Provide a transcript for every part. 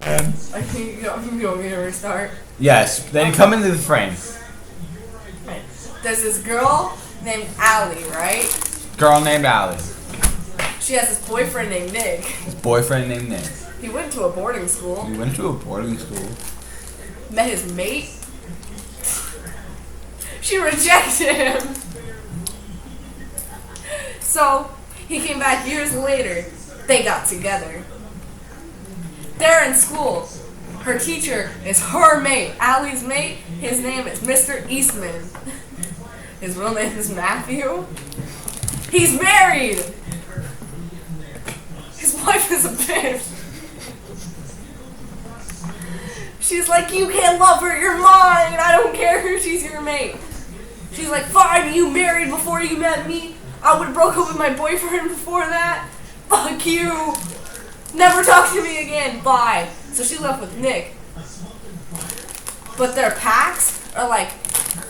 You want me to restart? Yes, then come into the frame. Right. There's this girl named Allie, right? Girl named Allie. She has this boyfriend named Nick. His boyfriend named Nick. He went to a boarding school. He went to a boarding school. Met his mate. She rejected him. So, he came back years later. They got together. They're in school. Her teacher is her mate. Allie's mate, his name is Mr. Eastman. His real name is Matthew. He's married. His wife is a bitch. She's like, you can't love her, you're mine. I don't care who she's your mate. She's like, fine, you married before you met me. I would have broke up with my boyfriend before that. Fuck you. Never talk to me again. Bye. So she left with Nick. But their packs are like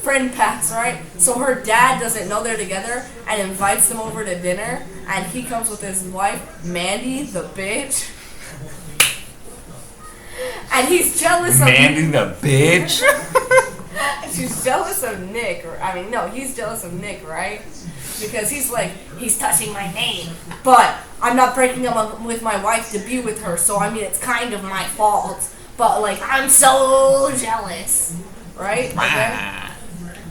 friend packs, right? So her dad doesn't know they're together and invites them over to dinner. And he comes with his wife, Mandy, the bitch. And he's jealous of Mandy the bitch? She's jealous of Nick. He's jealous of Nick, right? Because he's like, he's touching my name. But I'm not breaking up with my wife to be with her, so it's kind of my fault. But, I'm so jealous. Right?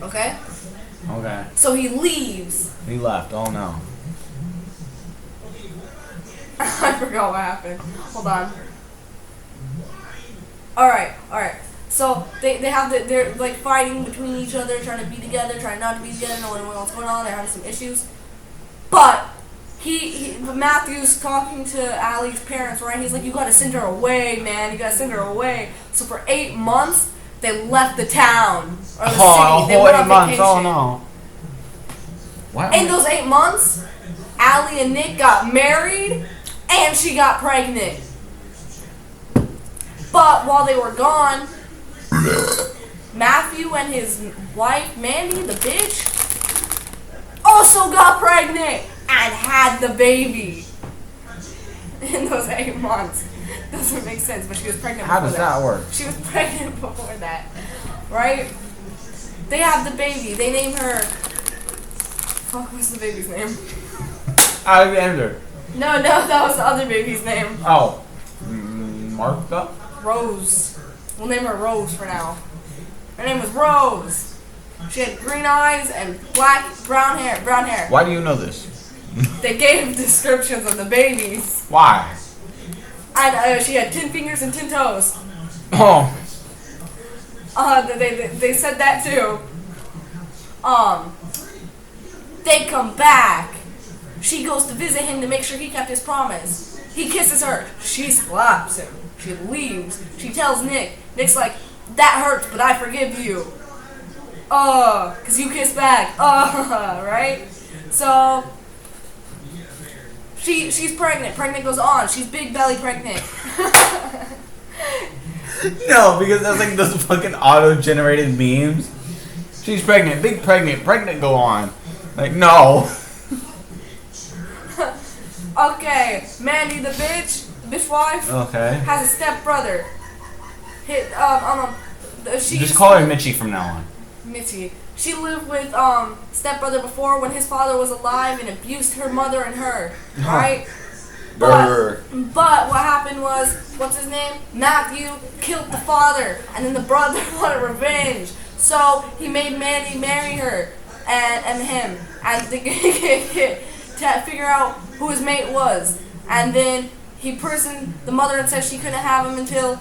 Okay? Okay. So he leaves. He left. Oh, no. I forgot what happened. Hold on. Alright. So they're fighting between each other, trying to be together, trying not to be together, no one knows what's going on, they're having some issues. But Matthew's talking to Allie's parents, right? He's like, you gotta send her away, man, you gotta send her away. So for 8 months, they left the town, or the city, they went on vacation. Oh no. Wow. In those 8 months, Allie and Nick got married, and she got pregnant. But while they were gone, Matthew and his wife, Mandy, the bitch, also got pregnant and had the baby in those 8 months. Doesn't make sense, but she was pregnant before that. How does that work? She was pregnant before that, right? They have the baby. They name her... Fuck, what's the baby's name? Alexander. No, that was the other baby's name. Oh. Martha? Rose. We'll name her Rose for now. Her name was Rose. She had green eyes and brown hair. Why do you know this? They gave descriptions of the babies. Why? And she had 10 fingers and 10 toes. Oh. They said that too. They come back. She goes to visit him to make sure he kept his promise. He kisses her. She slaps him. She leaves. She tells Nick. Nick's like, that hurts, but I forgive you. Cause you kissed back. Right? So she's pregnant. Pregnant goes on. She's big belly pregnant. No, because that's like those fucking auto-generated memes. She's pregnant, big pregnant go on. Like, no. Okay, Mandy the bitch wife, Okay. has a stepbrother. Just call her Mitchie from now on. Mitchie. She lived with stepbrother before when his father was alive and abused her mother and her, right? But what happened was, what's his name? Matthew killed the father, and then the brother wanted revenge. So he made Mandy marry her and him, and to figure out who his mate was. And then the mother had said she couldn't have him until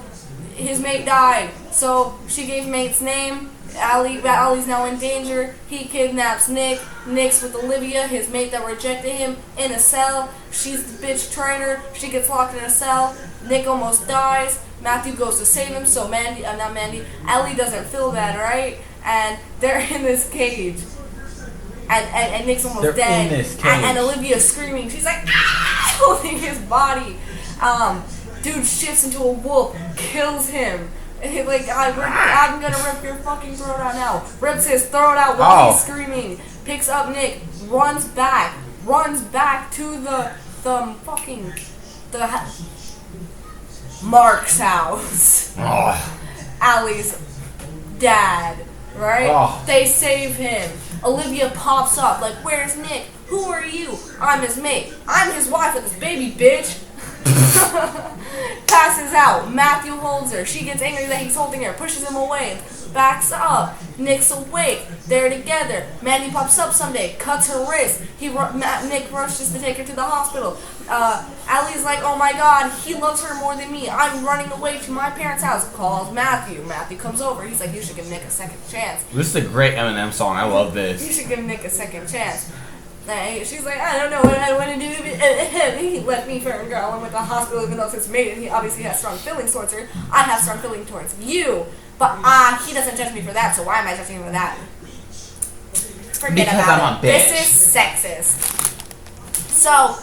his mate died. So she gave mate's name. Allie's now in danger. He kidnaps Nick. Nick's with Olivia, his mate that rejected him, in a cell. She's the bitch traitor. She gets locked in a cell. Nick almost dies. Matthew goes to save him, so Allie doesn't feel bad, right? And they're in this cage. And Nick's almost dead. In this cage. And Olivia's screaming. She's like, ah! Holding his body. Dude shifts into a wolf, kills him. Like, I'm gonna rip your fucking throat out now. Rips his throat out while he's screaming. Picks up Nick, runs back Mark's house. Oh. Allie's dad, right? Oh. They save him. Olivia pops up like, where's Nick? Who are you? I'm his mate. I'm his wife with this baby, bitch. Passes out. Matthew holds her. She gets angry that he's holding her, pushes him away, backs up. Nick's awake. They're together. Mandy pops up someday, cuts her wrist. Nick rushes to take her to the hospital. Allie's like, oh my god, he loves her more than me. I'm running away to my parents' house. Calls Matthew. Matthew comes over. He's like, you should give Nick a second chance. This is a great Eminem song. I love this. You should give Nick a second chance. She's like, I don't know what I want to do. He left me for a girl. I went to the hospital even though it's his mate and he obviously has strong feelings towards her. I have strong feelings towards you. But he doesn't judge me for that, so why am I judging him for that? Forget because about I'm it. a bitch. This is sexist. So,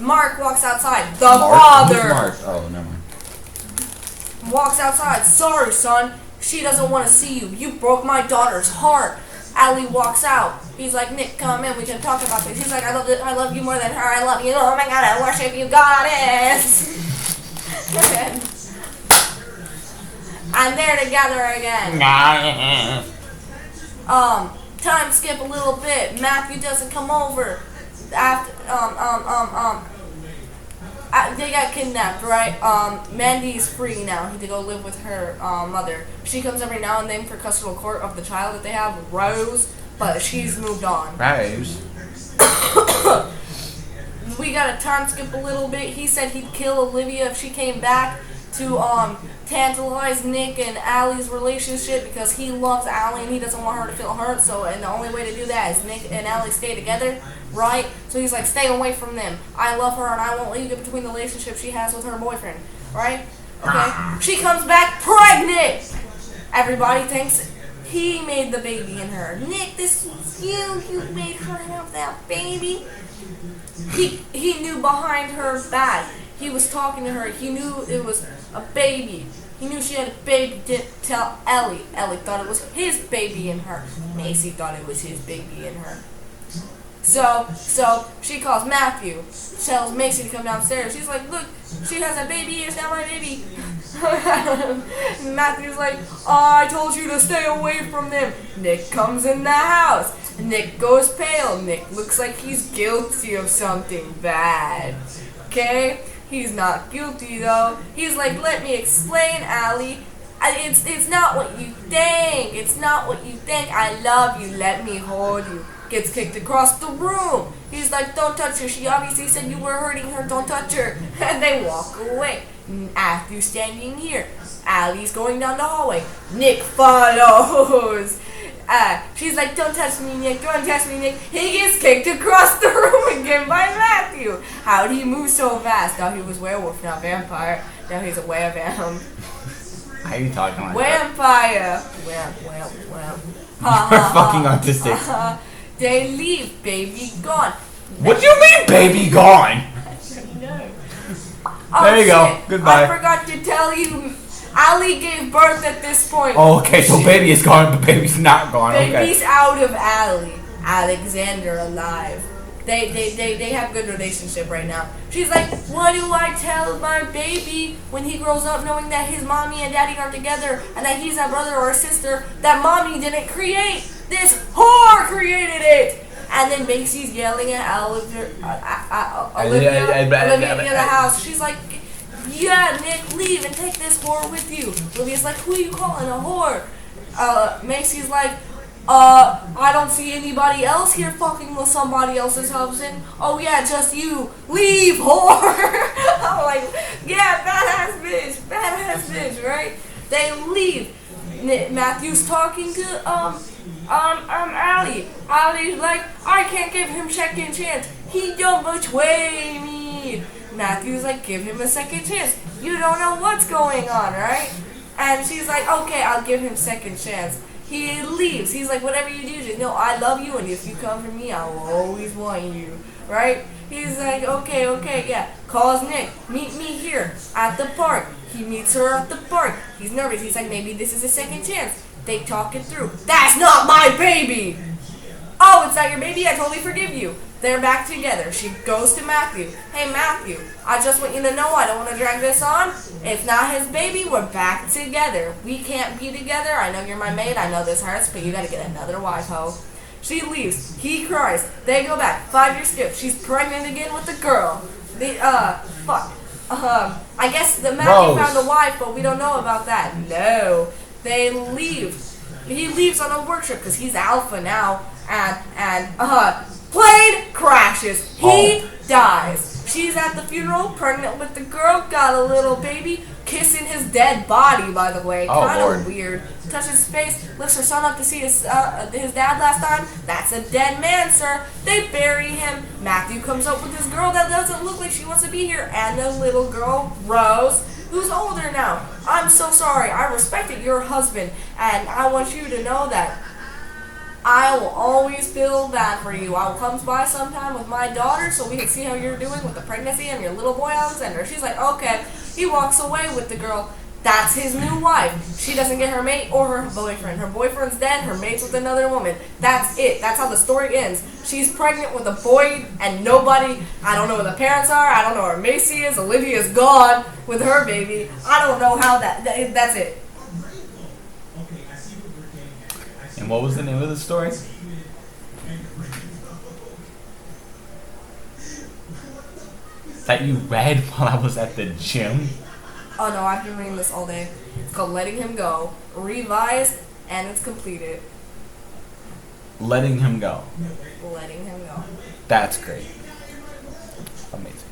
Mark walks outside. The father. Who's Mark? Oh, never mind. Walks outside. Sorry, son. She doesn't want to see you. You broke my daughter's heart. Allie walks out. He's like, Nick, come in. We can talk about this. He's like, I love you more than her. I love you. Oh my god, I worship you, goddess. And they're together again. Time skip a little bit. Matthew doesn't come over. After they got kidnapped, right? Mandy's free now. He to go live with her mother. She comes every now and then for custodial court of the child that they have, Rose, but she's moved on. Rose. We got a time skip a little bit. He said he'd kill Olivia if she came back to tantalize Nick and Allie's relationship because he loves Allie and he doesn't want her to feel hurt. So, and the only way to do that is Nick and Allie stay together, right? So he's like, stay away from them. I love her and I won't let you get between the relationship she has with her boyfriend, right? Okay. She comes back pregnant. Everybody thinks he made the baby in her. Nick, this was you. You made her have that baby. He knew behind her back. He was talking to her. He knew it was a baby. He knew she had a baby. Didn't tell Ellie. Ellie thought it was his baby in her. Macy thought it was his baby in her. So she calls Matthew. Tells Macy to come downstairs. She's like, look, she has a baby. It's not my baby. Matthew's like, oh, I told you to stay away from them. Nick comes in the house. Nick goes pale. Nick looks like he's guilty of something bad. Okay? He's not guilty though. He's like, let me explain, Allie. It's not what you think. It's not what you think. I love you. Let me hold you. Gets kicked across the room. He's like, don't touch her. She obviously said you were hurting her. Don't touch her. And they walk away. Matthew's standing here. Allie's going down the hallway. Nick follows. She's like, don't touch me, Nick. Don't touch me, Nick. He gets kicked across the room again by Matthew. How'd he move so fast? Now he was werewolf, not vampire. Now he's a werevamp. How are you talking like Vampire. that? You're fucking autistic. They leave, baby gone. What do you mean, baby gone? No. There you go. Goodbye. I forgot to tell you, Allie gave birth at this point. Oh, okay, so baby is gone, but baby's not gone. Baby's Okay. out of Allie. Alexander alive. They have a good relationship right now. She's like, what do I tell my baby when he grows up knowing that his mommy and daddy aren't together and that he's a brother or a sister that mommy didn't create? This whore created it! And then Macy's yelling at Olivia near the house. She's like, yeah, Nick, leave and take this whore with you. Olivia's like, who are you calling a whore? Macy's like, I don't see anybody else here fucking with somebody else's husband. Oh yeah, just you. Leave, whore. I'm like, yeah, badass bitch, right? They leave. Matthew's talking to Allie. Allie's like, I can't give him second chance. He don't betray me. Matthew's like, give him a second chance. You don't know what's going on, right? And she's like, okay, I'll give him second chance. He leaves. He's like, whatever you do, just know I love you, and if you come for me, I will always want you, right? He's like, okay, yeah. Calls Nick, meet me here at the park. He meets her at the park. He's nervous. He's like, maybe this is a second chance. They talk it through. That's not my baby! Oh, it's not your baby? I totally forgive you. They're back together. She goes to Matthew. Hey, Matthew, I just want you to know I don't want to drag this on. It's not his baby. We're back together. We can't be together. I know you're my maid. I know this hurts, but you got to get another wife, ho. She leaves. He cries. They go back. 5 years skip. She's pregnant again with the girl. I guess the Matthew found a wife, but we don't know about that. No. They leave. He leaves on a work trip because he's alpha now. And plane crashes. He dies. She's at the funeral, pregnant with the girl, got a little baby, kissing his dead body, by the way. Kind of weird. Touches his face, lifts her son up to see his dad last time. That's a dead man, sir. They bury him. Matthew comes up with this girl that doesn't look like she wants to be here. And the little girl, Rose, who's older now. I'm so sorry. I respected your husband. And I want you to know that I will always feel bad for you. I will come by sometime with my daughter so we can see how you're doing with the pregnancy and your little boy on Zender. She's like, okay. He walks away with the girl. That's his new wife. She doesn't get her mate or her boyfriend. Her boyfriend's dead. Her mate's with another woman. That's it. That's how the story ends. She's pregnant with a boy and nobody. I don't know where the parents are. I don't know where Macy is. Olivia's gone with her baby. I don't know how that's it. And what was the name of the story? That you read while I was at the gym? Oh no, I've been reading this all day. It's called Letting Him Go. Revised, and it's completed. Letting Him Go. Letting Him Go. That's great. Amazing.